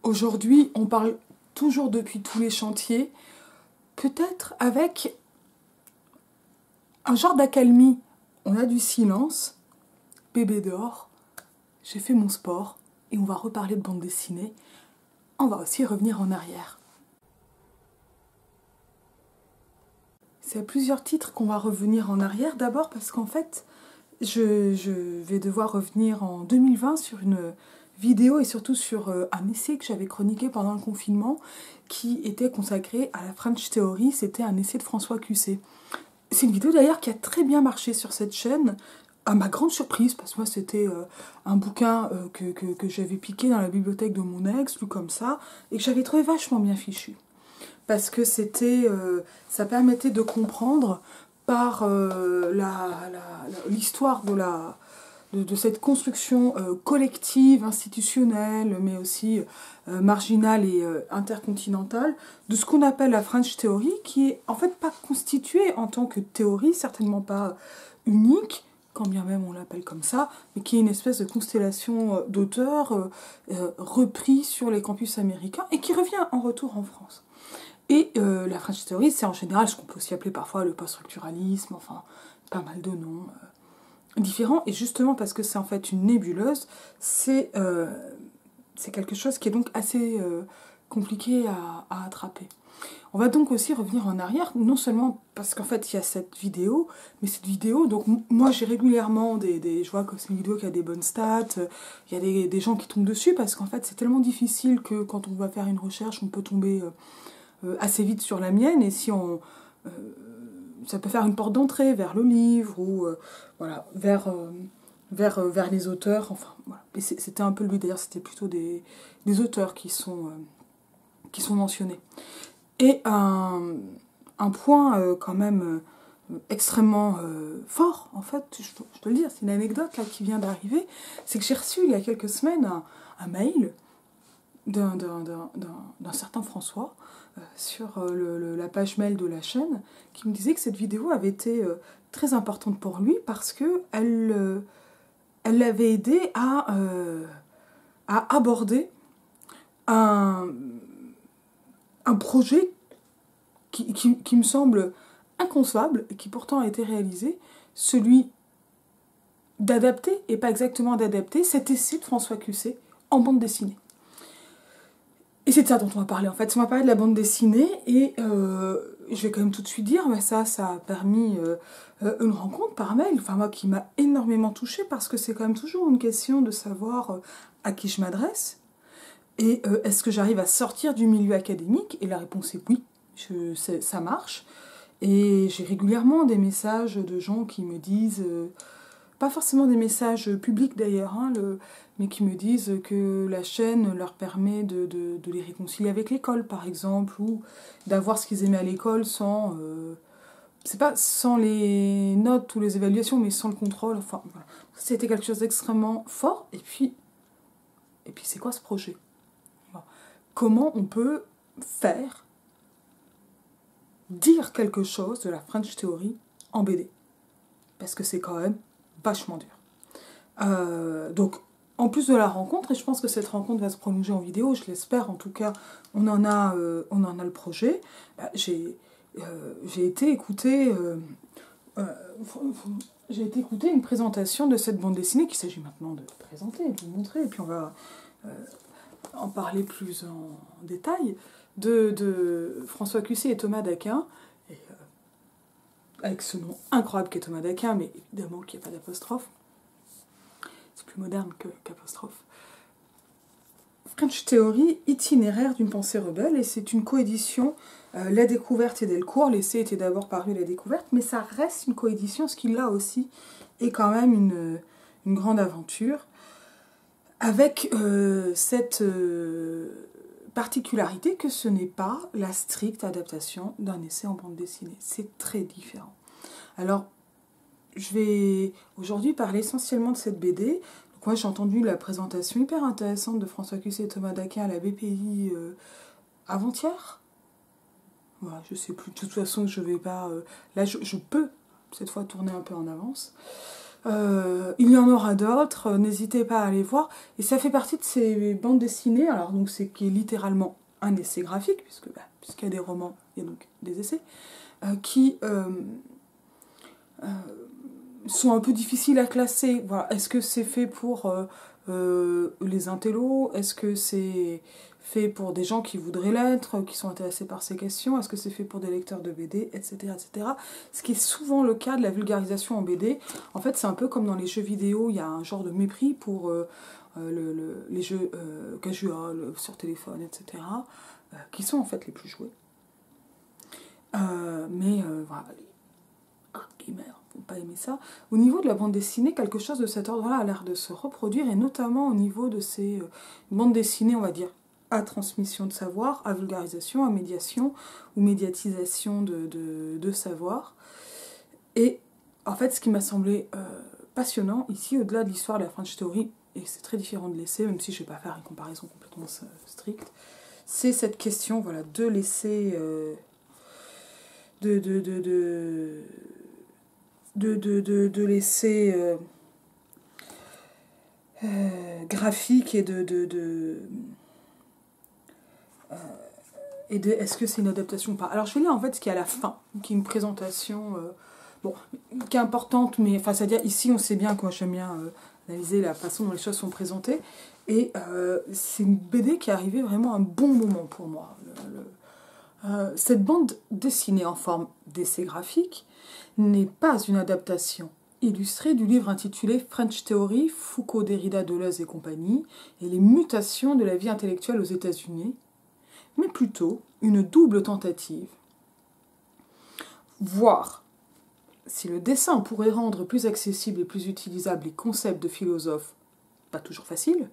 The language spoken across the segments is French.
Aujourd'hui, on parle toujours depuis tous les chantiers, peut-être avec un genre d'accalmie. On a du silence, bébé dort, j'ai fait mon sport et on va reparler de bande dessinée. On va aussi revenir en arrière. C'est à plusieurs titres qu'on va revenir en arrière. D'abord parce qu'en fait, je vais devoir revenir en 2020 sur une vidéo et surtout sur un essai que j'avais chroniqué pendant le confinement qui était consacré à la French Theory. C'était un essai de François Cusset. C'est une vidéo d'ailleurs qui a très bien marché sur cette chaîne, à ma grande surprise, parce que moi c'était un bouquin que j'avais piqué dans la bibliothèque de mon ex, lu comme ça, et que j'avais trouvé vachement bien fichu. Parce que ça permettait de comprendre par l'histoire de cette construction collective, institutionnelle, mais aussi marginale et intercontinentale, de ce qu'on appelle la French Theory, qui est en fait pas constituée en tant que théorie, certainement pas unique, quand bien même on l'appelle comme ça, mais qui est une espèce de constellation d'auteurs repris sur les campus américains et qui revient en retour en France. Et la French Theory, c'est en général ce qu'on peut aussi appeler parfois le post-structuralisme, enfin pas mal de noms différents. Et justement parce que c'est en fait une nébuleuse, c'est quelque chose qui est donc assez compliqué à attraper. On va donc aussi revenir en arrière, non seulement parce qu'en fait il y a cette vidéo, mais cette vidéo, donc moi j'ai régulièrement je vois que c'est une vidéo qui a des bonnes stats, il y a des gens qui tombent dessus, parce qu'en fait c'est tellement difficile que quand on va faire une recherche, on peut tomber assez vite sur la mienne, et si on... ça peut faire une porte d'entrée vers le livre, ou voilà, vers les auteurs, enfin voilà. Et c'était un peu le but, d'ailleurs c'était plutôt des auteurs qui sont mentionnés. Et un point quand même extrêmement fort, en fait, je peux le dire, c'est une anecdote là qui vient d'arriver, c'est que j'ai reçu il y a quelques semaines un mail d'un certain François sur la page mail de la chaîne, qui me disait que cette vidéo avait été très importante pour lui parce que elle l'avait aidé à aborder un projet qui me semble inconcevable et qui pourtant a été réalisé, celui d'adapter, et pas exactement d'adapter, cet essai de François Cusset en bande dessinée. Et c'est de ça dont on va parler en fait. On va parler de la bande dessinée, et je vais quand même tout de suite dire, ça a permis une rencontre par mail, enfin moi qui m'a énormément touchée, parce que c'est quand même toujours une question de savoir à qui je m'adresse, et est-ce que j'arrive à sortir du milieu académique, et la réponse est oui, ça marche. Et j'ai régulièrement des messages de gens qui me disent, pas forcément des messages publics d'ailleurs, mais qui me disent que la chaîne leur permet de les réconcilier avec l'école, par exemple, ou d'avoir ce qu'ils aimaient à l'école sans... c'est pas sans les notes ou les évaluations, mais sans le contrôle, enfin voilà. C'était quelque chose d'extrêmement fort. Et puis c'est quoi ce projet ? Voilà. Comment on peut dire quelque chose de la French Theory en BD ? Parce que c'est quand même vachement dur. Donc, en plus de la rencontre, et je pense que cette rencontre va se prolonger en vidéo, je l'espère en tout cas, on en a le projet, j'ai été écouter une présentation de cette bande dessinée qu'il s'agit maintenant de présenter, de vous montrer, et puis on va en parler plus en détail, de François Cusset et Thomas d'Aquin, et, avec ce nom incroyable qu'est Thomas d'Aquin, mais évidemment qu'il n'y a pas d'apostrophe. C'est plus moderne qu'apostrophe. French Theory, itinéraire d'une pensée rebelle, et c'est une coédition La Découverte et Delcourt. L'essai était d'abord paru La Découverte, mais ça reste une coédition, ce qui là aussi est quand même une grande aventure, avec cette particularité que ce n'est pas la stricte adaptation d'un essai en bande dessinée. C'est très différent. Alors, je vais aujourd'hui parler essentiellement de cette BD. Donc moi j'ai entendu la présentation hyper intéressante de François Cusset et Thomas d'Aquin à la BPI avant-hier. Voilà, je sais plus, de toute façon je vais pas... là je peux cette fois tourner un peu en avance. Il y en aura d'autres, n'hésitez pas à aller voir. Et ça fait partie de ces bandes dessinées, alors donc c'est qui est littéralement un essai graphique, puisqu'il y a des romans, il y a donc des essais, qui sont un peu difficiles à classer. Voilà. Est-ce que c'est fait pour les intellos? Est-ce que c'est fait pour des gens qui voudraient l'être, qui sont intéressés par ces questions? Est-ce que c'est fait pour des lecteurs de BD, etc., etc. Ce qui est souvent le cas de la vulgarisation en BD. En fait, c'est un peu comme dans les jeux vidéo, il y a un genre de mépris pour les jeux casual, sur téléphone, etc., qui sont en fait les plus joués. Voilà, les gamers vont pas aimer ça. Au niveau de la bande dessinée, quelque chose de cet ordre-là a l'air de se reproduire, et notamment au niveau de ces bandes dessinées, on va dire, à transmission de savoir, à vulgarisation, à médiation ou médiatisation de savoir. Et en fait, ce qui m'a semblé passionnant ici, au-delà de l'histoire de la French Theory, et c'est très différent de l'essai, même si je ne vais pas faire une comparaison complètement stricte, c'est cette question, voilà, de l'essai de l'essai graphique et et de est-ce que c'est une adaptation ou pas. Alors je vais lire en fait ce qu'il y a à la fin, qui est une présentation qui est importante, mais enfin c'est-à-dire ici on sait bien, quoi, j'aime bien analyser la façon dont les choses sont présentées, et c'est une BD qui est arrivée vraiment à un bon moment pour moi. Cette bande dessinée en forme d'essai graphique n'est pas une adaptation illustrée du livre intitulé French Theory, Foucault, Derrida, Deleuze et compagnie, et les mutations de la vie intellectuelle aux États-Unis, mais plutôt une double tentative. Voir si le dessin pourrait rendre plus accessible et plus utilisable les concepts de philosophes, pas toujours facile,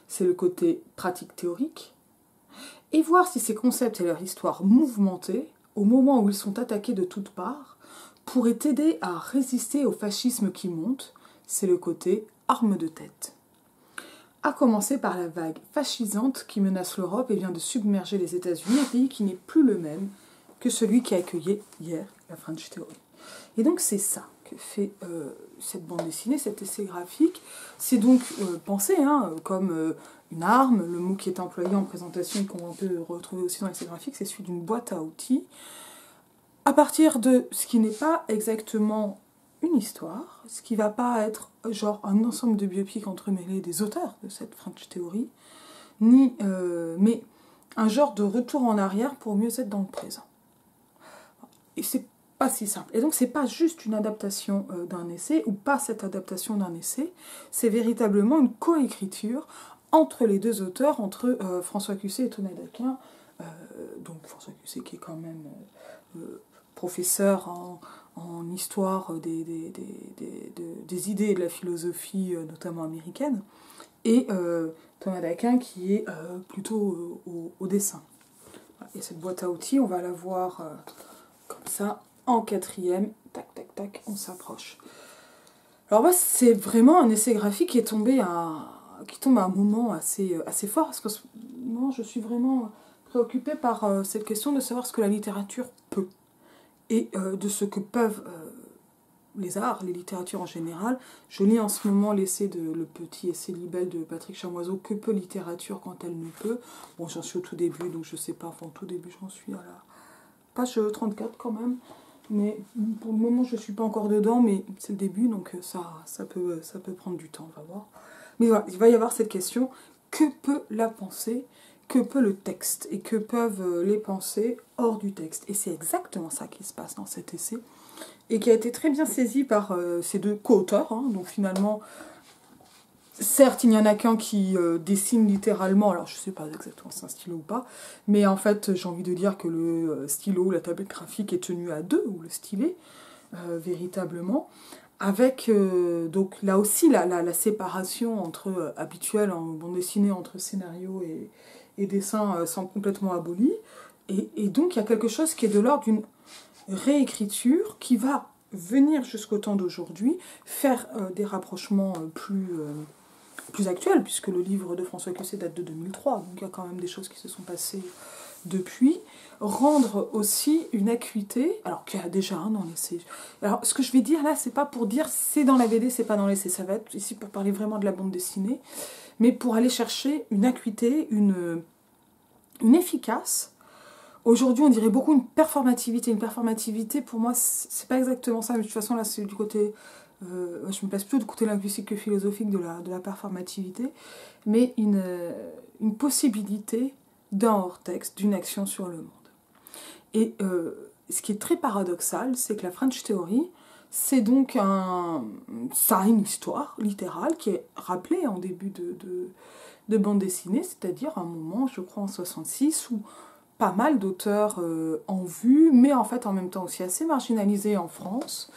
c'est le côté pratique théorique, et voir si ces concepts et leur histoire mouvementée, au moment où ils sont attaqués de toutes parts, pourraient aider à résister au fascisme qui monte, c'est le côté arme de tête. À commencer par la vague fascisante qui menace l'Europe et vient de submerger les États-Unis, un pays qui n'est plus le même que celui qui a accueilli hier la French Theory. Et donc c'est ça que fait cette bande dessinée, cet essai graphique. C'est donc pensé comme une arme. Le mot qui est employé en présentation et qu'on peut retrouver aussi dans l'essai graphique, c'est celui d'une boîte à outils. À partir de ce qui n'est pas exactement une histoire, ce qui ne va pas être genre un ensemble de biopics entremêlés des auteurs de cette French Theory, mais un genre de retour en arrière pour mieux être dans le présent. Et c'est pas si simple. Et donc c'est pas juste une adaptation d'un essai, ou pas cette adaptation d'un essai, c'est véritablement une coécriture entre les deux auteurs, entre François Cusset et Thomas d'Aquin. Donc François Cusset qui est quand même professeur en histoire des idées et de la philosophie, notamment américaine, et Thomas d'Aquin qui est plutôt au dessin. Et cette boîte à outils, on va la voir comme ça, en quatrième, tac, tac, tac, on s'approche. Alors moi, c'est vraiment un essai graphique qui tombe à un moment assez fort, parce que moi, je suis vraiment préoccupée par cette question de savoir ce que la littérature peut, et de ce que peuvent les arts, les littératures en général. Je lis en ce moment le petit essai libelle de Patrick Chamoiseau, Que peut littérature quand elle ne peut. Bon, j'en suis au tout début, donc je sais pas, enfin au tout début j'en suis à la page 34 quand même, mais pour le moment je suis pas encore dedans, mais c'est le début, donc ça peut prendre du temps, on va voir. Mais voilà, il va y avoir cette question, que peut la pensée, que peut le texte, et que peuvent les pensées hors du texte. Et c'est exactement ça qui se passe dans cet essai, et qui a été très bien saisi par ces deux co-auteurs, donc finalement, certes, il n'y en a qu'un qui dessine littéralement, alors je ne sais pas exactement si c'est un stylo ou pas, mais en fait, j'ai envie de dire que le stylo, la tablette graphique est tenue à deux, ou le stylet, véritablement, avec donc là aussi la séparation habituelle en bande dessinée entre scénario et dessin sont complètement abolie, et donc il y a quelque chose qui est de l'ordre d'une réécriture qui va venir jusqu'au temps d'aujourd'hui, faire des rapprochements plus actuels, puisque le livre de François Cusset date de 2003, donc il y a quand même des choses qui se sont passées depuis, rendre aussi une acuité, alors qu'il y a déjà un dans l'essai. Alors ce que je vais dire là, c'est pas pour dire c'est dans la BD, c'est pas dans l'essai, ça va être ici pour parler vraiment de la bande dessinée, mais pour aller chercher une acuité, une efficace. Aujourd'hui, on dirait beaucoup une performativité. Une performativité, pour moi, c'est pas exactement ça, mais de toute façon, là, c'est du côté... je me place plutôt du côté linguistique que philosophique de la performativité, mais une possibilité d'un hors-texte, d'une action sur le monde. Et ce qui est très paradoxal, c'est que la French Theory, c'est donc ça a une histoire littérale qui est rappelée en début de bande dessinée, c'est-à-dire un moment, je crois en 66, où pas mal d'auteurs en vue, mais en fait en même temps aussi assez marginalisés en France,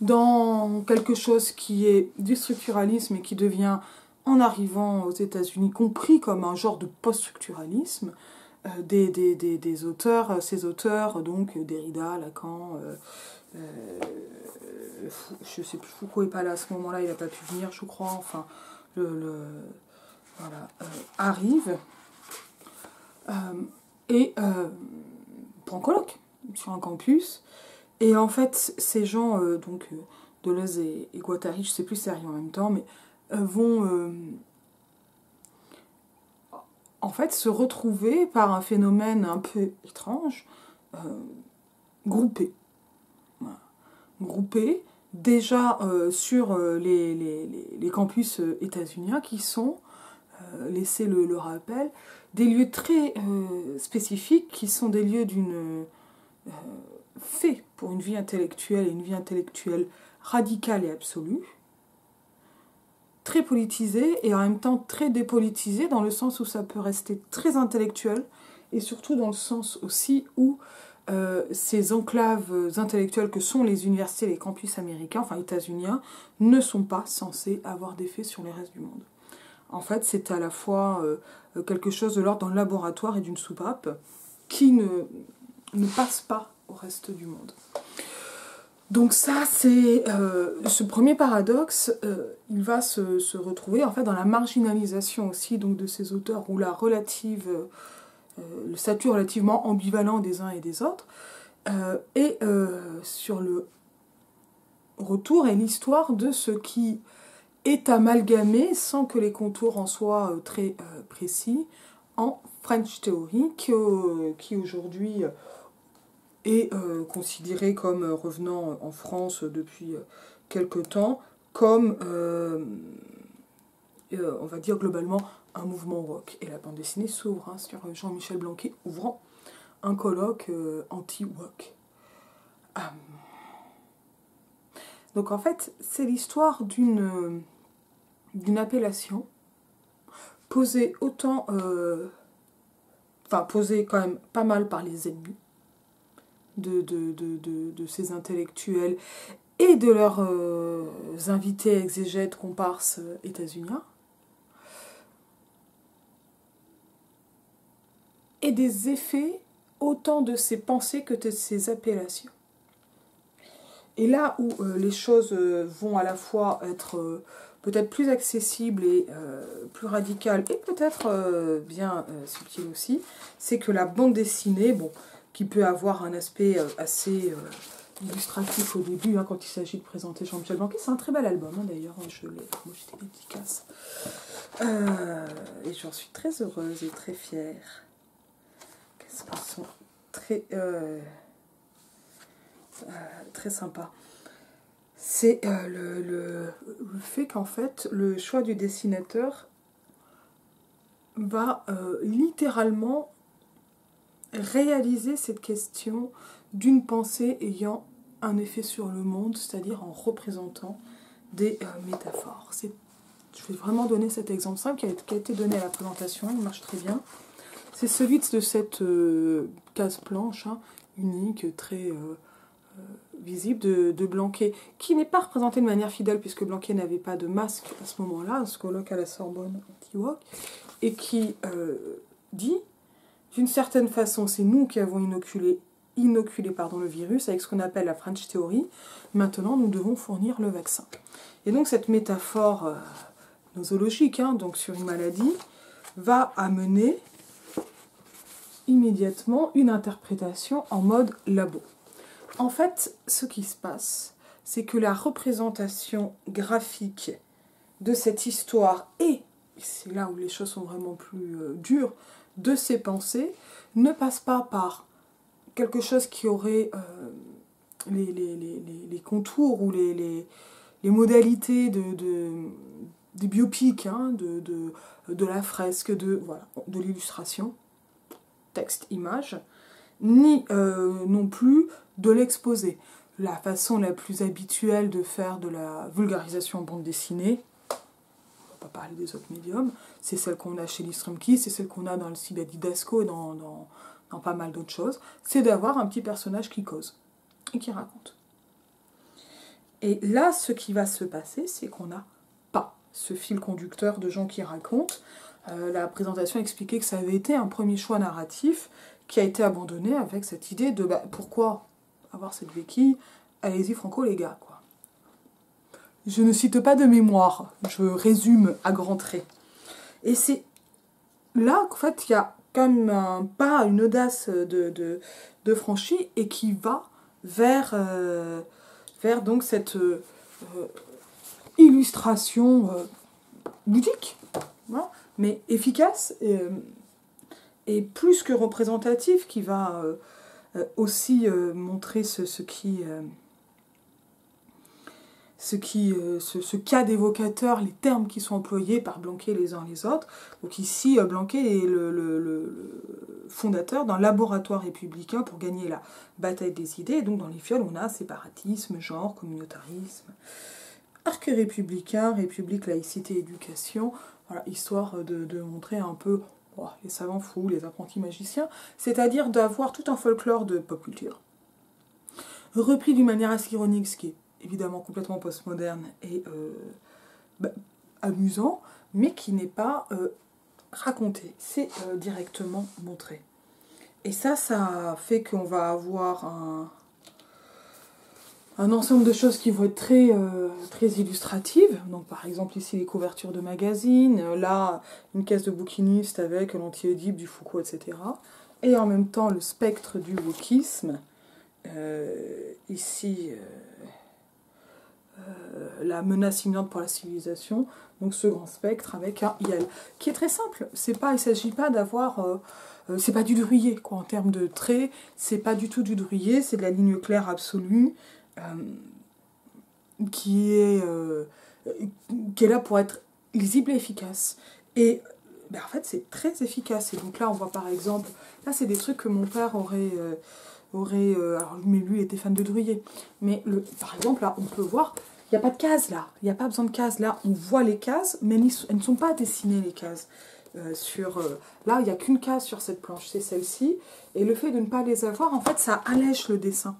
dans quelque chose qui est du structuralisme et qui devient, en arrivant aux États-Unis, compris comme un genre de post-structuralisme, des auteurs, ces auteurs, donc Derrida, Lacan, je sais plus, Foucault n'est pas là à ce moment-là, il n'a pas pu venir, je crois, enfin, voilà, arrive et prend colloque sur un campus. Et en fait, ces gens, donc Deleuze et Guattari, je sais plus si ça arrive en même temps, mais vont en fait se retrouver par un phénomène un peu étrange, groupés. Voilà. Groupés déjà sur les campus états-uniens qui sont, laissez le rappel, des lieux très spécifiques qui sont des lieux d'une faits pour une vie intellectuelle et une vie intellectuelle radicale et absolue, très politisée et en même temps très dépolitisée dans le sens où ça peut rester très intellectuel et surtout dans le sens aussi où ces enclaves intellectuelles que sont les universités et les campus américains, enfin états-uniens, ne sont pas censés avoir d'effet sur le reste du monde. En fait, c'est à la fois quelque chose de l'ordre d'un laboratoire et d'une soupape qui ne passe pas au reste du monde. Donc ça, c'est ce premier paradoxe, il va se retrouver en fait dans la marginalisation aussi donc, de ces auteurs, où le statut relativement ambivalent des uns et des autres, et sur le retour et l'histoire de ce qui est amalgamé, sans que les contours en soient très précis, en French Theory, qui aujourd'hui est considéré comme revenant en France depuis quelque temps, comme, on va dire globalement, un mouvement rock. Et la bande dessinée s'ouvre sur Jean-Michel Blanquet, ouvrant un colloque anti-woke. Donc en fait, c'est l'histoire d'une appellation posée autant... posée quand même pas mal par les ennemis de ces intellectuels et de leurs invités exégètes, comparses états-uniens, et des effets autant de ces pensées que de ces appellations. Et là où les choses vont à la fois être peut-être plus accessibles et plus radicales, et peut-être bien subtiles aussi, c'est que la bande dessinée, bon, qui peut avoir un aspect assez illustratif au début, quand il s'agit de présenter Jean-Michel Blanquet, c'est un très bel album d'ailleurs, moi j'étais dédicace. Et j'en suis très heureuse et très fière. Qu'est-ce qu'ils sont très sympa. C'est le fait qu'en fait, le choix du dessinateur va littéralement réaliser cette question d'une pensée ayant un effet sur le monde, c'est-à-dire en représentant des métaphores. Je vais vraiment donner cet exemple simple qui a été donné à la présentation, il marche très bien. C'est celui de cette case planche, unique, très... visible de Blanquet, qui n'est pas représenté de manière fidèle puisque Blanquet n'avait pas de masque à ce moment-là, ce colloque à la Sorbonne anti-woke, et qui dit, d'une certaine façon, c'est nous qui avons inoculé le virus avec ce qu'on appelle la French Theory, maintenant nous devons fournir le vaccin. Et donc cette métaphore nosologique, donc sur une maladie, va amener immédiatement une interprétation en mode labo. En fait, ce qui se passe, c'est que la représentation graphique de cette histoire et c'est là où les choses sont vraiment plus dures, de ces pensées, ne passe pas par quelque chose qui aurait les contours ou les modalités des biopics, hein, de la fresque, voilà, de l'illustration, texte, image, ni non plus de l'exposé. La façon la plus habituelle de faire de la vulgarisation en bande dessinée, on va pas parler des autres médiums, c'est celle qu'on a chez Lee Strumke, c'est celle qu'on a dans le style Didasco et dans pas mal d'autres choses, c'est d'avoir un petit personnage qui cause et qui raconte. Et là, ce qui va se passer, c'est qu'on n'a pas ce fil conducteur de gens qui racontent. La présentation expliquait que ça avait été un premier choix narratif qui a été abandonné avec cette idée de pourquoi avoir cette béquille, allez-y franco les gars, quoi. Je ne cite pas de mémoire, je résume à grands traits. Et c'est là qu'en fait il y a quand même un pas, une audace de franchie et qui va vers donc cette illustration ludique, hein, mais efficace et plus que représentative, qui va aussi montrer ce cas d'évocateur, les termes qui sont employés par Blanquet les uns les autres. Donc ici, Blanquet est le fondateur d'un laboratoire républicain pour gagner la bataille des idées. Et donc dans les fioles, on a séparatisme, genre, communautarisme, arc républicain, république, laïcité, éducation, voilà, histoire de montrer un peu les savants fous, les apprentis magiciens, c'est-à-dire d'avoir tout un folklore de pop culture, repris d'une manière assez ironique, ce qui est évidemment complètement postmoderne et amusant, mais qui n'est pas raconté, c'est directement montré. Et ça fait qu'on va avoir un ensemble de choses qui vont être très, très illustratives. Donc par exemple ici les couvertures de magazines, là une caisse de bouquiniste avec l'anti-Oedipe, du Foucault, etc. Et en même temps le spectre du wokisme. Ici la menace imminente pour la civilisation, donc ce grand spectre avec un IL, qui est très simple. Il ne s'agit pas d'avoir... c'est pas du Drouillet, quoi, en termes de traits, c'est pas du tout du Drouillet, c'est de la ligne claire absolue, qui est là pour être lisible et efficace. Et en fait, c'est très efficace. Et donc là, on voit par exemple... Là, c'est des trucs que mon père aurait alors, mais lui, il était fan de Drouillet. Mais par exemple, là, on peut voir... Il n'y a pas de cases, là. Il n'y a pas besoin de cases. Là, on voit les cases, mais elles ne sont pas dessinées, les cases. Là, il n'y a qu'une case sur cette planche, c'est celle-ci. Et le fait de ne pas les avoir, en fait, ça allège le dessin.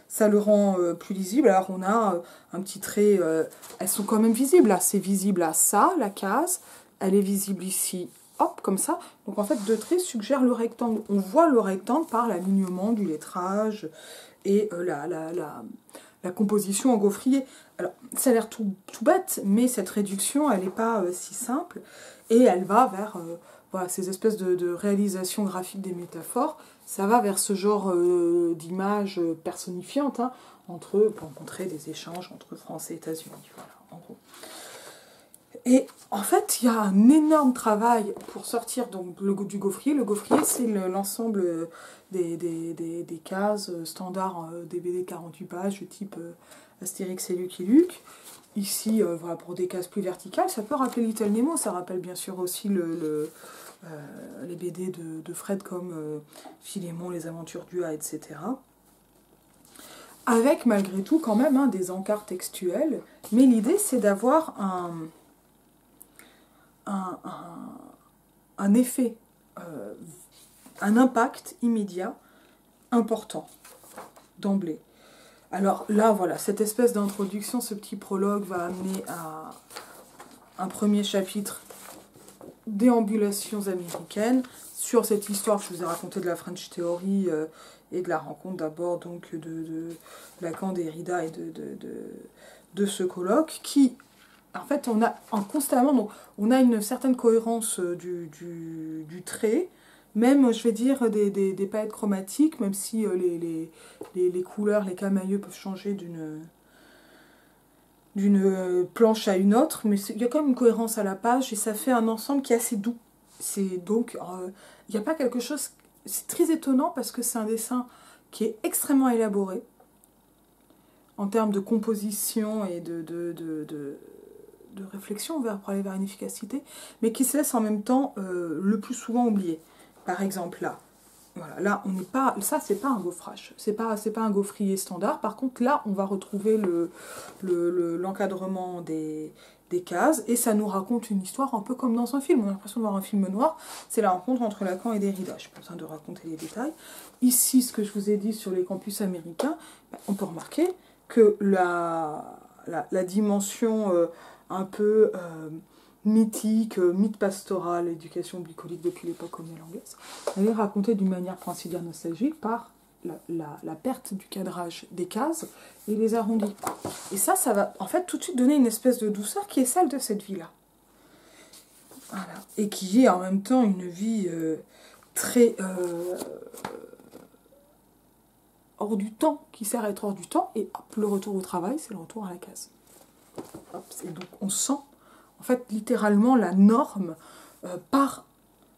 Ça le rend plus lisible. Alors, on a un petit trait... elles sont quand même visibles, là. C'est visible à ça, la case. Elle est visible ici, hop, comme ça. Donc, en fait, deux traits suggèrent le rectangle. On voit le rectangle par l'alignement du lettrage et la composition en gaufrier. Alors, ça a l'air tout bête, mais cette réduction, elle n'est pas si simple. Et elle va vers voilà, ces espèces de réalisation graphique des métaphores. Ça va vers ce genre d'images personnifiantes, hein, pour montrer des échanges entre France et États-Unis. Voilà, en gros. Et en fait, il y a un énorme travail pour sortir donc, du gaufrier. Le gaufrier, c'est l'ensemble des cases standards des BD 48 pages, type Astérix et Lucky Luke. Ici, voilà, pour des cases plus verticales, ça peut rappeler Little Nemo. Ça rappelle bien sûr aussi les BD de Fred comme Philémon, les aventures du A, etc. Avec malgré tout quand même hein, des encarts textuels. Mais l'idée, c'est d'avoir un effet, un impact immédiat important d'emblée. Alors là, voilà, cette espèce d'introduction, ce petit prologue va amener à un premier chapitre, déambulations américaines, sur cette histoire que je vous ai racontée de la French Theory et de la rencontre d'abord donc de Lacan, Derrida et de ce colloque qui... En fait, on a constamment, donc, on a une certaine cohérence du trait, même, je vais dire, des palettes chromatiques, même si les couleurs, les camaïeux peuvent changer d'une planche à une autre, mais il y a quand même une cohérence à la page, et ça fait un ensemble qui est assez doux. C'est donc, il n'y a pas quelque chose... C'est très étonnant parce que c'est un dessin qui est extrêmement élaboré, en termes de composition et de réflexion pour aller vers une efficacité, mais qui se laisse en même temps le plus souvent oublier. Par exemple là, voilà, là on n'est pas, ça c'est pas un gaufrage, c'est pas un gaufrier standard. Par contre là on va retrouver l'encadrement des cases et ça nous raconte une histoire un peu comme dans un film. On a l'impression de voir un film noir. C'est la rencontre entre Lacan et Derrida. Je n'ai pas besoin de raconter les détails. Ici, ce que je vous ai dit sur les campus américains, on peut remarquer que la dimension un peu mythique, mythe pastoral, éducation bucolique depuis l'époque coloniale anglaise, elle est racontée d'une manière, pour ainsi dire, nostalgique par la perte du cadrage des cases et les arrondis. Et ça va en fait tout de suite donner une espèce de douceur qui est celle de cette vie-là. Voilà. Et qui est en même temps une vie très hors du temps, qui sert à être hors du temps, et hop, le retour au travail, c'est le retour à la case. Hop, et donc on sent, en fait, littéralement la norme par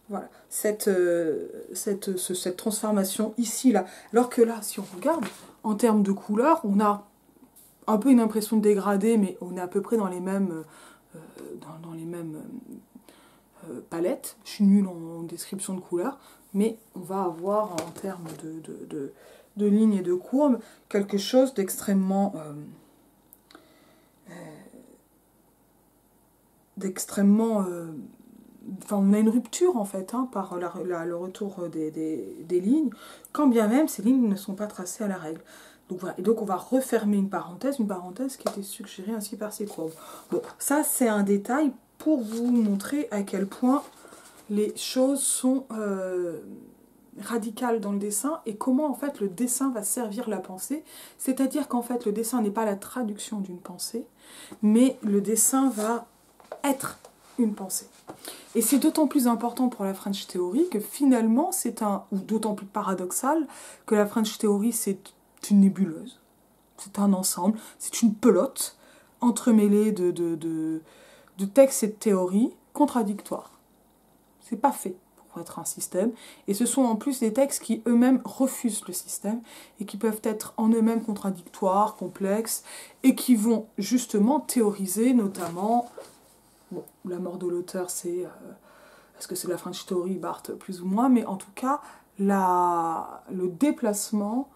voilà, cette transformation ici, là. Alors que là, si on regarde, en termes de couleurs, on a un peu une impression de dégradé, mais on est à peu près dans les mêmes, palettes. Je suis nulle en description de couleurs, mais on va avoir en termes de lignes et de courbes quelque chose d'extrêmement enfin, on a une rupture en fait par le retour des lignes, quand bien même ces lignes ne sont pas tracées à la règle. Donc voilà, et donc on va refermer une parenthèse qui était suggérée ainsi par ces courbes. Bon, ça c'est un détail pour vous montrer à quel point les choses sont radicales dans le dessin et comment en fait le dessin va servir la pensée. C'est-à-dire qu'en fait le dessin n'est pas la traduction d'une pensée, mais le dessin va être une pensée. Et c'est d'autant plus important pour la French Theory que finalement ou d'autant plus paradoxal que la French Theory c'est une nébuleuse, c'est un ensemble, c'est une pelote entremêlée de textes et de théories contradictoires. C'est pas fait pour être un système, et ce sont en plus des textes qui eux-mêmes refusent le système et qui peuvent être en eux-mêmes contradictoires, complexes, et qui vont justement théoriser notamment. Bon, la mort de l'auteur, c'est... est-ce que c'est la French Theory, Barthes, plus ou moins, mais en tout cas, le déplacement,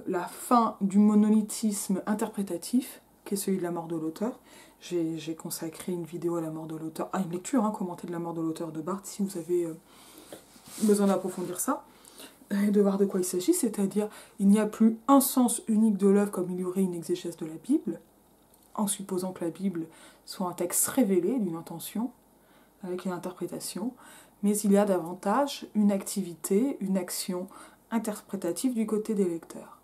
la fin du monolithisme interprétatif, qui est celui de la mort de l'auteur. J'ai consacré une vidéo à la mort de l'auteur, une lecture commentée de la mort de l'auteur de Barthes, si vous avez besoin d'approfondir ça, et de voir de quoi il s'agit, c'est-à-dire, il n'y a plus un sens unique de l'œuvre comme il y aurait une exégèse de la Bible, en supposant que la Bible soit un texte révélé d'une intention, avec une interprétation, mais il y a davantage une activité, une action interprétative du côté des lecteurs.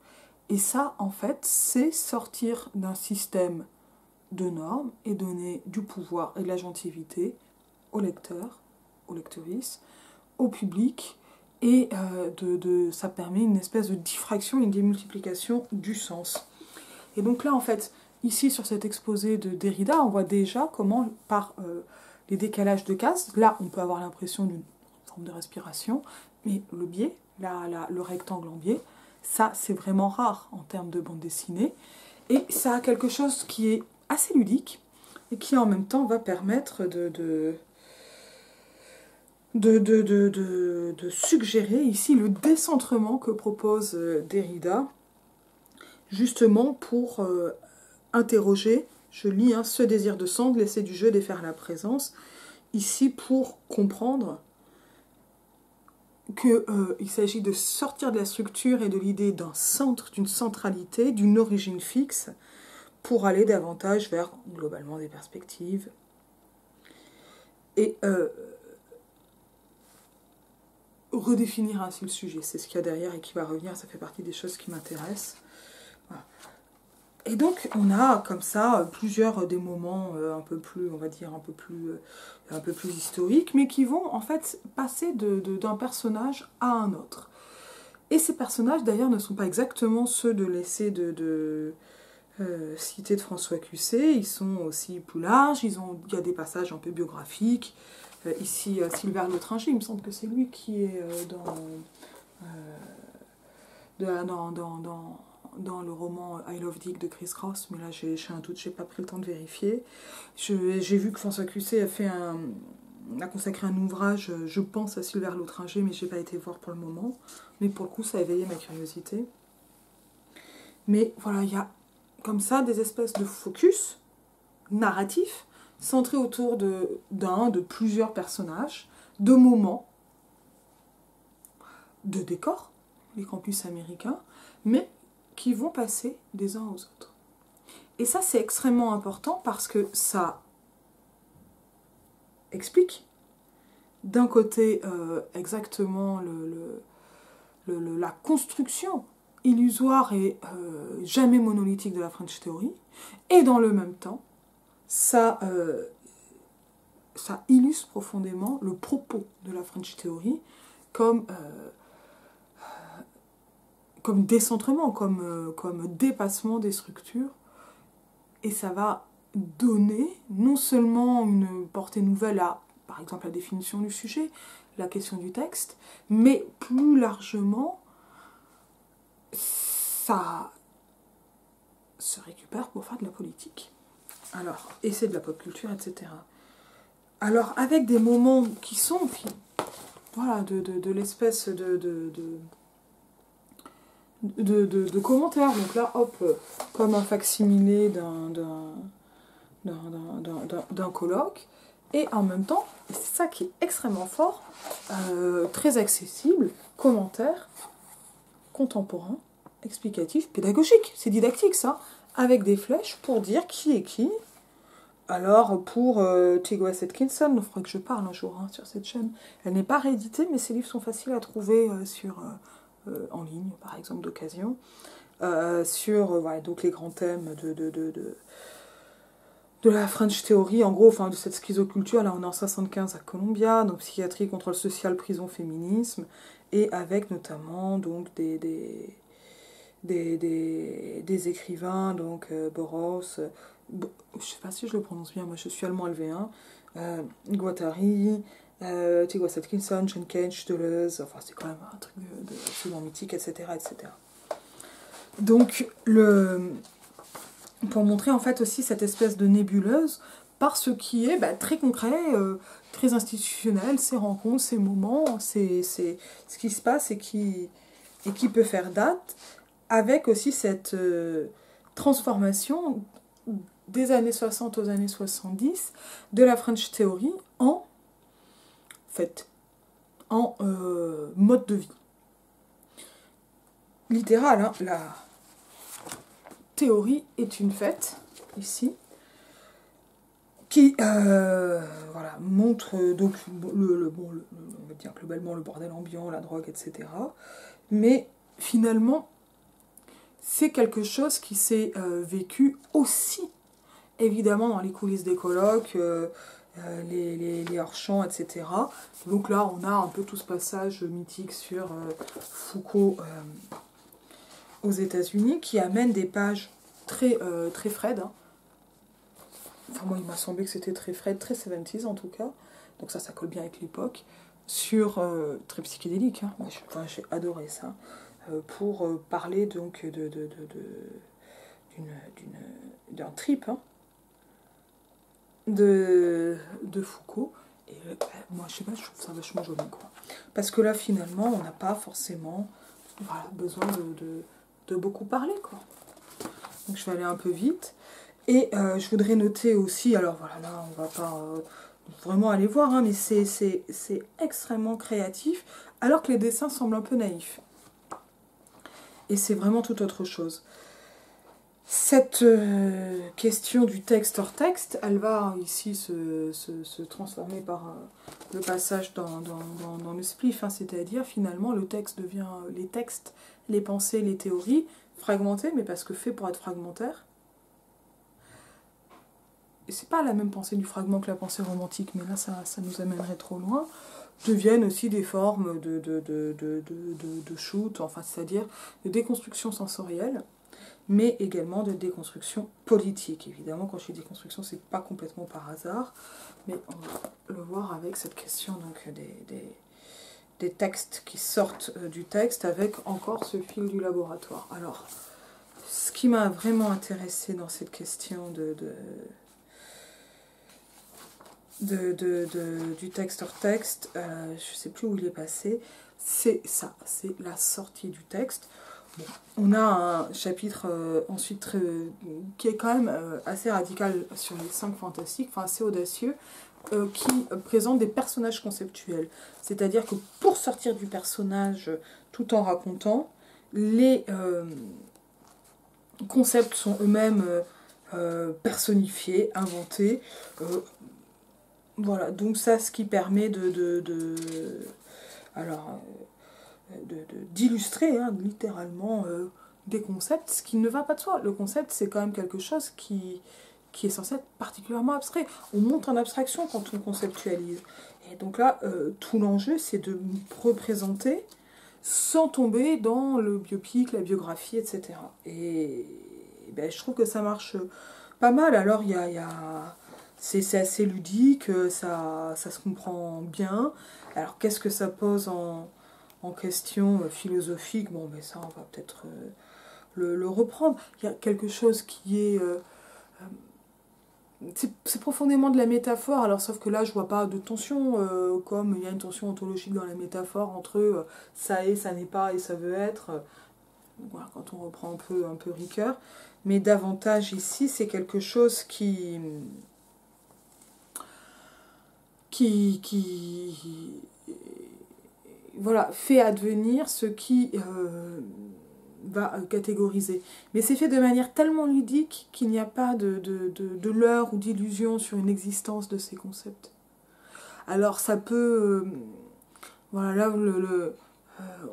Et ça, en fait, c'est sortir d'un système de normes et donner du pouvoir et de la gentilité aux lecteurs, aux lectrices, au public, et ça permet une espèce de diffraction, une démultiplication du sens. Et donc là, en fait, ici, sur cet exposé de Derrida, on voit déjà comment, par les décalages de cases, là, on peut avoir l'impression d'une forme de respiration, mais le biais, le rectangle en biais, ça, c'est vraiment rare en termes de bande dessinée, et ça a quelque chose qui est assez ludique, et qui en même temps va permettre de suggérer ici le décentrement que propose Derrida, justement pour interroger, je lis, ce désir de sang, de laisser du jeu, défaire la présence, ici pour comprendre qu'il s'agit de sortir de la structure et de l'idée d'un centre, d'une centralité, d'une origine fixe, pour aller davantage vers, globalement, des perspectives. Et redéfinir ainsi le sujet, c'est ce qu'il y a derrière et qui va revenir, ça fait partie des choses qui m'intéressent. Voilà. Et donc, on a comme ça plusieurs des moments un peu plus, on va dire, un peu plus historiques, mais qui vont en fait passer d'un personnage à un autre. Et ces personnages, d'ailleurs, ne sont pas exactement ceux de l'essai de Cité de François Cussé. Ils sont aussi plus larges, il y a des passages un peu biographiques. Ici, Silver Lotringé, il me semble que c'est lui qui est dans le roman I Love Dick de Chris Cross, mais là j'ai un doute, j'ai pas pris le temps de vérifier. J'ai vu que François Cussé a consacré un ouvrage, je pense, à Silver Lotringé, mais j'ai pas été voir pour le moment. Mais pour le coup, ça a éveillé ma curiosité. Mais voilà, il y a comme ça des espèces de focus narratifs centrés autour de plusieurs personnages, de moments, de décors, les campus américains, mais qui vont passer des uns aux autres. Et ça, c'est extrêmement important parce que ça explique, d'un côté, exactement la construction illusoire et jamais monolithique de la French Theory, et dans le même temps, ça illustre profondément le propos de la French Theory comme décentrement, comme dépassement des structures. Et ça va donner non seulement une portée nouvelle à, par exemple, la définition du sujet, la question du texte, mais plus largement, ça se récupère pour faire de la politique. Alors, et c'est de la pop culture, etc. Alors, avec des moments qui sont, voilà, de l'espèce de commentaires. Donc là, hop, comme un facsimilé d'un colloque. Et en même temps, c'est ça qui est extrêmement fort, très accessible, commentaires contemporains, explicatifs, pédagogiques. C'est didactique ça, avec des flèches pour dire qui est qui. Alors pour Tigwas Atkinson, il faudrait que je parle un jour sur cette chaîne. Elle n'est pas rééditée, mais ses livres sont faciles à trouver en ligne, par exemple, d'occasion, sur voilà, donc les grands thèmes de la French Theory, en gros, enfin, de cette schizoculture. Là, on est en 75 à Columbia, donc psychiatrie, contrôle social, prison, féminisme, et avec notamment donc des écrivains, donc Boros, je sais pas si je le prononce bien, moi je suis allemand LV1, Guattari, Tigwas Atkinson, John Cage, Deleuze, enfin c'est quand même un truc de absolument mythique, etc., etc. Donc, pour montrer en fait aussi cette espèce de nébuleuse par ce qui est très concret, très institutionnel, ces rencontres, ces moments, c'est ce qui se passe et qui peut faire date, avec aussi cette transformation des années 60 aux années 70 de la French Theory en mode de vie. Littéral, hein, la théorie est une fête, ici, qui voilà, montre donc on va dire globalement le bordel ambiant, la drogue, etc. Mais finalement, c'est quelque chose qui s'est vécu aussi, évidemment, dans les coulisses des colloques, les hors-champs, etc. Donc là, on a un peu tout ce passage mythique sur Foucault aux États-Unis, qui amène des pages très Fred. Hein. Enfin, moi, il m'a semblé que c'était très Fred, très 70s en tout cas. Donc ça colle bien avec l'époque. Sur très psychédélique. Hein. J'ai adoré ça. Pour parler donc d'un trip hein, de Foucault. Et moi, je sais pas, je trouve ça vachement joli, quoi. Parce que là, finalement, on n'a pas forcément besoin de beaucoup parler, quoi. Donc, je vais aller un peu vite. Et je voudrais noter aussi, alors voilà, là, on va pas vraiment aller voir, hein, mais c'est extrêmement créatif, alors que les dessins semblent un peu naïfs. Et c'est vraiment tout autre chose. Cette question du texte hors texte, elle va ici se transformer par le passage dans le spliff, hein, c'est-à-dire finalement le texte devient les textes, les pensées, les théories, fragmentés, mais parce que fait pour être fragmentaire, c'est pas la même pensée du fragment que la pensée romantique, mais là ça nous amènerait trop loin, deviennent aussi des formes de shoot, enfin c'est-à-dire de déconstruction sensorielle, mais également de déconstruction politique. Évidemment, quand je dis déconstruction, c'est pas complètement par hasard, mais on va le voir avec cette question donc des textes qui sortent du texte avec encore ce fil du laboratoire. Alors, ce qui m'a vraiment intéressé dans cette question du texte hors texte, je ne sais plus où il est passé, c'est ça, c'est la sortie du texte. Bon, on a un chapitre ensuite qui est quand même assez radical sur les 5 fantastiques, enfin assez audacieux, qui présente des personnages conceptuels. C'est-à-dire que pour sortir du personnage tout en racontant, les concepts sont eux-mêmes personnifiés, inventés. Voilà, donc ça, ce qui permet d'illustrer littéralement des concepts, ce qui ne va pas de soi. Le concept, c'est quand même quelque chose qui est censé être particulièrement abstrait. On monte en abstraction quand on conceptualise. Et donc là, tout l'enjeu, c'est de représenter sans tomber dans le biopic, la biographie, etc. Et ben, je trouve que ça marche pas mal. Alors, c'est assez ludique, ça se comprend bien. Alors, qu'est-ce que ça pose en question philosophique? Bon, ben ça, on va peut-être le reprendre. Il y a quelque chose qui est... c'est profondément de la métaphore, alors sauf que là je vois pas de tension, comme il y a une tension ontologique dans la métaphore entre ça est, ça n'est pas et ça veut être, voilà, quand on reprend un peu Ricoeur, mais davantage ici c'est quelque chose qui voilà, fait advenir ce qui va catégoriser. Mais c'est fait de manière tellement ludique qu'il n'y a pas de leurre ou d'illusion sur une existence de ces concepts. Alors ça peut... voilà, là,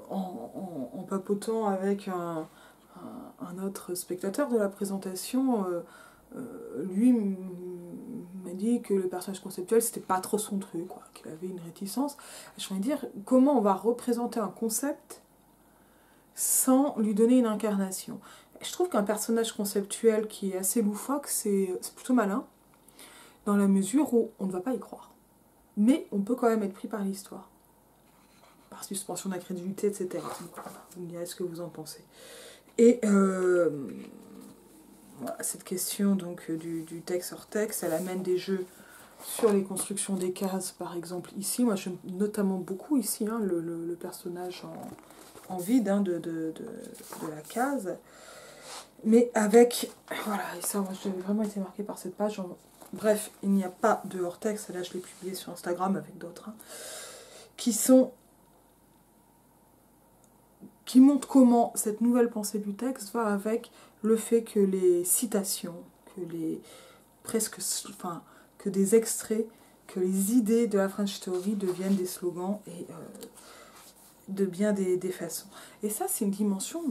en papotant avec un autre spectateur de la présentation, lui m'a dit que le personnage conceptuel, c'était pas trop son truc, quoi, qu'il avait une réticence. Je voudrais dire, comment on va représenter un concept sans lui donner une incarnation. Je trouve qu'un personnage conceptuel qui est assez loufoque, c'est plutôt malin, dans la mesure où on ne va pas y croire. Mais on peut quand même être pris par l'histoire. Par suspension d'incrédulité, etc. Vous me direz ce que vous en pensez. Et voilà, cette question donc, du texte hors texte, elle amène des jeux sur les constructions des cases, par exemple ici. Moi, j'aime notamment beaucoup ici le personnage en vide de la case, mais avec, voilà, et ça, moi j'ai vraiment été marquée par cette page. Bref, il n'y a pas de hors-texte, là je l'ai publié sur Instagram avec d'autres, qui montrent comment cette nouvelle pensée du texte va avec le fait que les citations, que des extraits, que les idées de la French Theory deviennent des slogans et de bien des façons. Et ça, c'est une dimension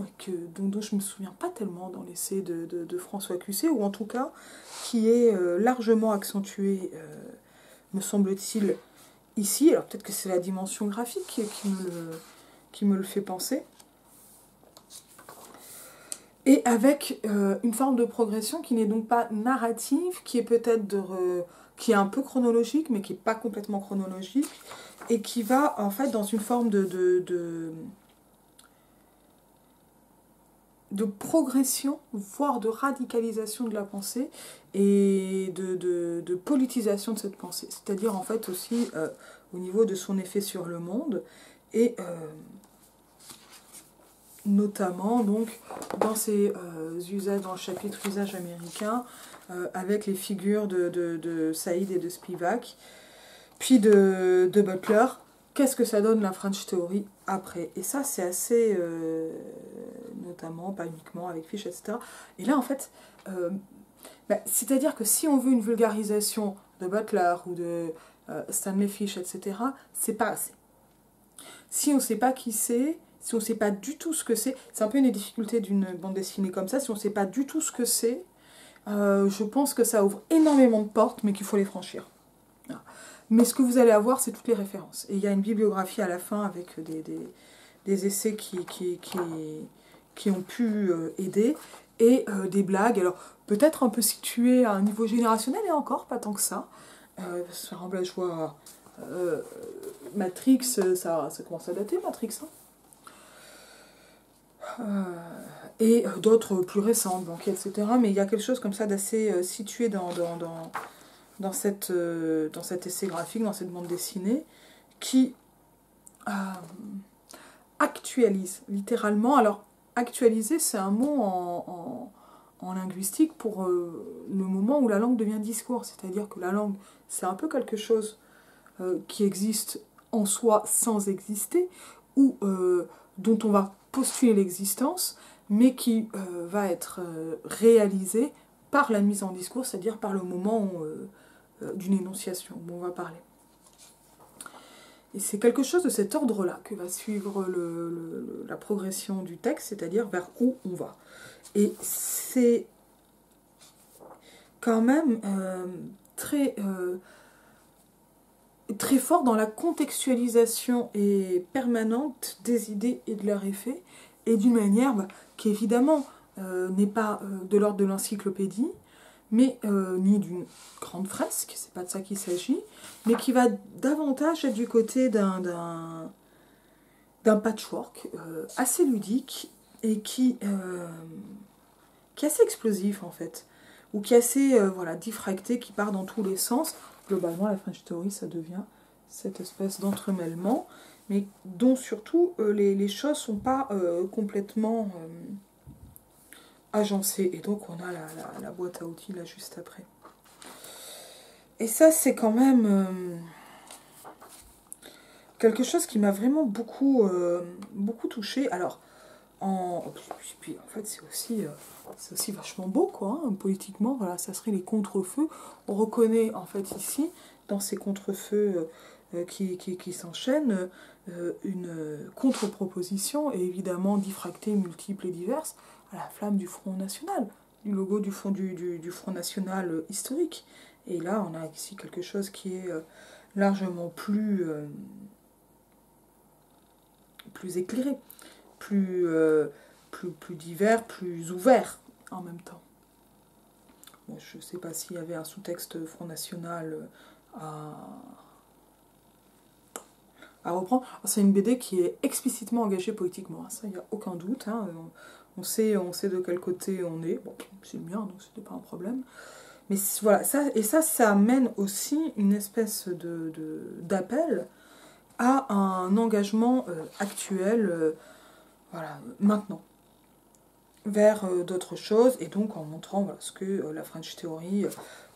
dont je ne me souviens pas tellement dans l'essai de François Cusset, ou en tout cas qui est largement accentuée, me semble-t-il, ici. Alors peut-être que c'est la dimension graphique qui me le fait penser. Et avec une forme de progression qui n'est donc pas narrative, qui est peut-être qui est un peu chronologique, mais qui n'est pas complètement chronologique, et qui va en fait dans une forme de progression, voire de radicalisation de la pensée, et de politisation de cette pensée. C'est-à-dire en fait aussi au niveau de son effet sur le monde, et notamment donc dans ces usages, dans le chapitre usage américain, avec les figures de Saïd et de Spivak, puis de Butler. Qu'est-ce que ça donne la French Theory après? Et ça, c'est assez, notamment, pas uniquement avec Fish, etc. Et là, en fait, c'est-à-dire que si on veut une vulgarisation de Butler ou de Stanley Fish, etc., c'est pas assez. Si on ne sait pas qui c'est, si on ne sait pas du tout ce que c'est un peu une des difficultés d'une bande dessinée comme ça, si on ne sait pas du tout ce que c'est, Je pense que ça ouvre énormément de portes, mais qu'il faut les franchir. Voilà. Mais ce que vous allez avoir, c'est toutes les références. Et il y a une bibliographie à la fin avec des essais qui ont pu aider, et des blagues. Alors, peut-être un peu situées à un niveau générationnel, et encore, pas tant que ça. Ça remplace, je vois, Matrix, ça commence à dater, Matrix, hein. Et d'autres plus récentes, Banquier, etc. Mais il y a quelque chose comme ça d'assez situé dans cet essai graphique, dans cette bande dessinée, qui actualise, littéralement. Alors, actualiser, c'est un mot en linguistique pour le moment où la langue devient discours. C'est-à-dire que la langue, c'est un peu quelque chose qui existe en soi sans exister, ou dont on va postuler l'existence, mais qui va être réalisé par la mise en discours, c'est-à-dire par le moment d'une énonciation où on va parler. Et c'est quelque chose de cet ordre-là que va suivre la progression du texte, c'est-à-dire vers où on va. Et c'est quand même très fort dans la contextualisation et permanente des idées et de leurs effets, et d'une manière qui évidemment n'est pas de l'ordre de l'encyclopédie, mais ni d'une grande fresque, c'est pas de ça qu'il s'agit, mais qui va davantage être du côté d'un patchwork assez ludique, et qui est assez explosif en fait, ou qui est assez voilà, diffracté, qui part dans tous les sens. Globalement, la French Theory, ça devient cette espèce d'entremêlement, mais dont surtout les choses ne sont pas complètement agencées. Et donc on a la boîte à outils là juste après. Et ça, c'est quand même quelque chose qui m'a vraiment beaucoup touchée. Alors, puis en fait, c'est aussi vachement beau, quoi, hein, politiquement. Voilà, ça serait les contre-feux. On reconnaît, en fait, ici, dans ces contre-feux qui s'enchaînent, une contre-proposition, et évidemment diffractée, multiple et diverse, à la flamme du Front National, du logo du Front National historique. Et là, on a ici quelque chose qui est largement plus éclairé, plus divers, plus ouvert en même temps. Bon, je ne sais pas s'il y avait un sous-texte Front National à reprendre. C'est une BD qui est explicitement engagée politiquement, ça, il n'y a aucun doute. Hein. On sait de quel côté on est. Bon, c'est le mien, donc ce n'était pas un problème. Mais voilà, ça amène aussi une espèce d'appel à un engagement actuel, voilà, maintenant, vers d'autres choses, et donc en montrant voilà, ce que la French Theory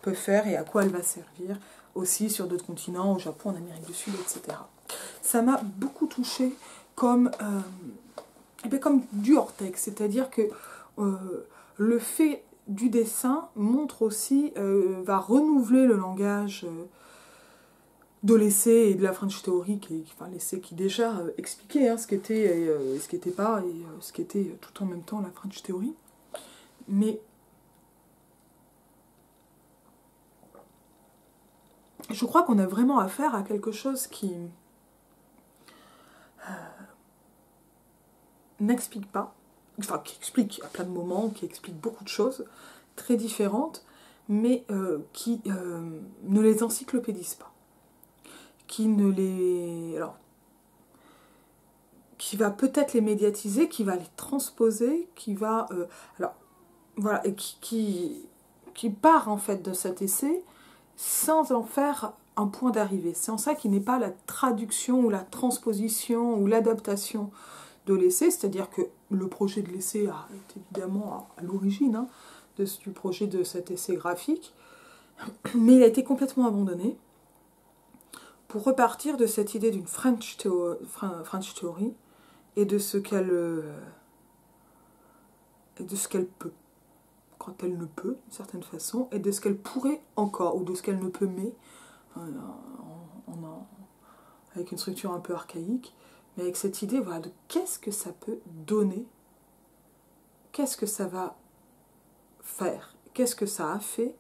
peut faire et à quoi elle va servir, aussi sur d'autres continents, au Japon, en Amérique du Sud, etc. Ça m'a beaucoup touchée comme du hors-texte, c'est-à-dire que le fait du dessin montre aussi, va renouveler le langage de l'essai et de la French Theory, l'essai qui déjà expliquait hein, ce qu'était et ce qui n'était pas, et ce qui était tout en même temps la French Theory. Mais je crois qu'on a vraiment affaire à quelque chose qui n'explique pas, enfin qui explique à plein de moments, qui explique beaucoup de choses très différentes, mais qui ne les encyclopédise pas, qui ne les... Alors, qui va peut-être les médiatiser, qui va les transposer, qui va... alors, voilà, et qui part en fait de cet essai sans en faire un point d'arrivée. C'est en ça qu'il n'est pas la traduction ou la transposition ou l'adaptation de l'essai, c'est-à-dire que le projet de l'essai est évidemment à l'origine hein, du projet de cet essai graphique, mais il a été complètement abandonné pour repartir de cette idée d'une French Theory et de ce qu'elle peut quand elle ne peut, d'une certaine façon, et de ce qu'elle pourrait encore, ou de ce qu'elle ne peut mais, avec une structure un peu archaïque, mais avec cette idée voilà, de qu'est-ce que ça peut donner, qu'est-ce que ça va faire, qu'est-ce que ça a fait,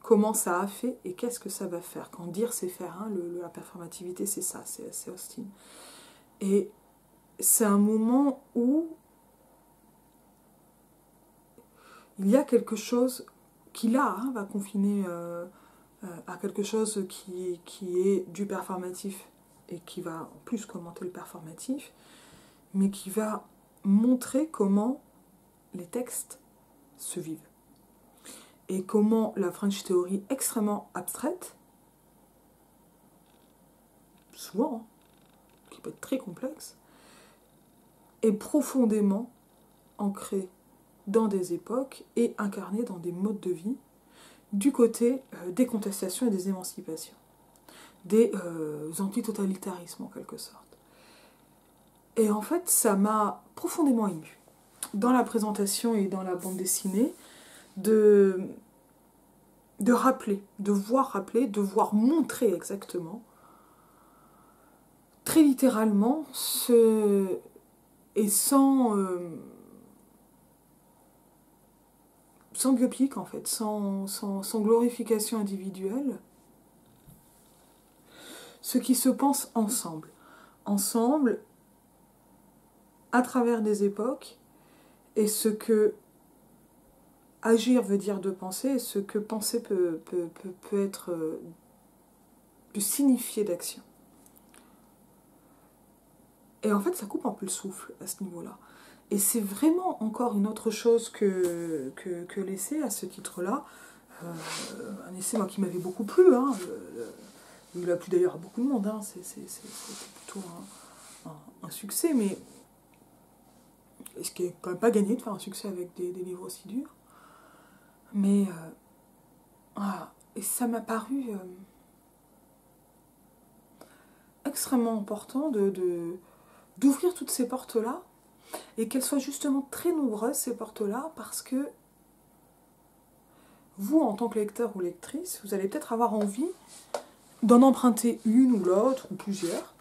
comment ça a fait et qu'est-ce que ça va faire. Quand dire c'est faire, hein, la performativité c'est ça, c'est Austin. Et c'est un moment où il y a quelque chose qui là va confiner à quelque chose qui est du performatif et qui va en plus commenter le performatif, mais qui va montrer comment les textes se vivent. Et comment la French Theory extrêmement abstraite, souvent, qui peut être très complexe, est profondément ancrée dans des époques et incarnée dans des modes de vie du côté des contestations et des émancipations, des antitotalitarismes en quelque sorte. Et en fait, ça m'a profondément émue dans la présentation et dans la bande dessinée de rappeler, de voir montrer exactement, très littéralement, et sans biopic en fait, sans glorification individuelle, ce qui se pense ensemble, à travers des époques, et ce que agir veut dire de penser, et ce que penser peut être de signifier d'action. Et en fait, ça coupe un peu le souffle à ce niveau-là. Et c'est vraiment encore une autre chose que l'essai à ce titre-là. Un essai moi, qui m'avait beaucoup plu. Hein. Il a plu d'ailleurs à beaucoup de monde. Hein. C'était plutôt un succès. Mais ce qui n'est quand même pas gagné de faire un succès avec des livres aussi durs. Mais voilà. Et ça m'a paru extrêmement important d'ouvrir toutes ces portes-là, et qu'elles soient justement très nombreuses, ces portes-là, parce que vous, en tant que lecteur ou lectrice, vous allez peut-être avoir envie d'en emprunter une ou l'autre, ou plusieurs,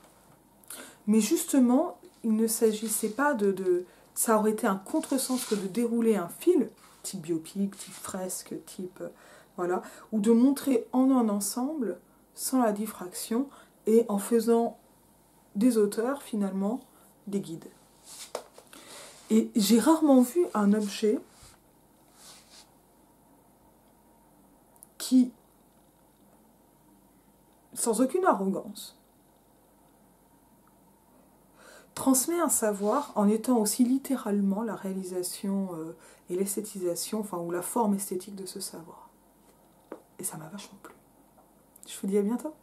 mais justement, il ne s'agissait pas ça aurait été un contresens que de dérouler un fil, type biopic, type fresque, type... voilà, ou de montrer en un ensemble, sans la diffraction, et en faisant des auteurs, finalement, des guides. Et j'ai rarement vu un objet qui, sans aucune arrogance, transmet un savoir en étant aussi littéralement la réalisation et l'esthétisation, enfin, ou la forme esthétique de ce savoir. Et ça m'a vachement plu. Je vous dis à bientôt.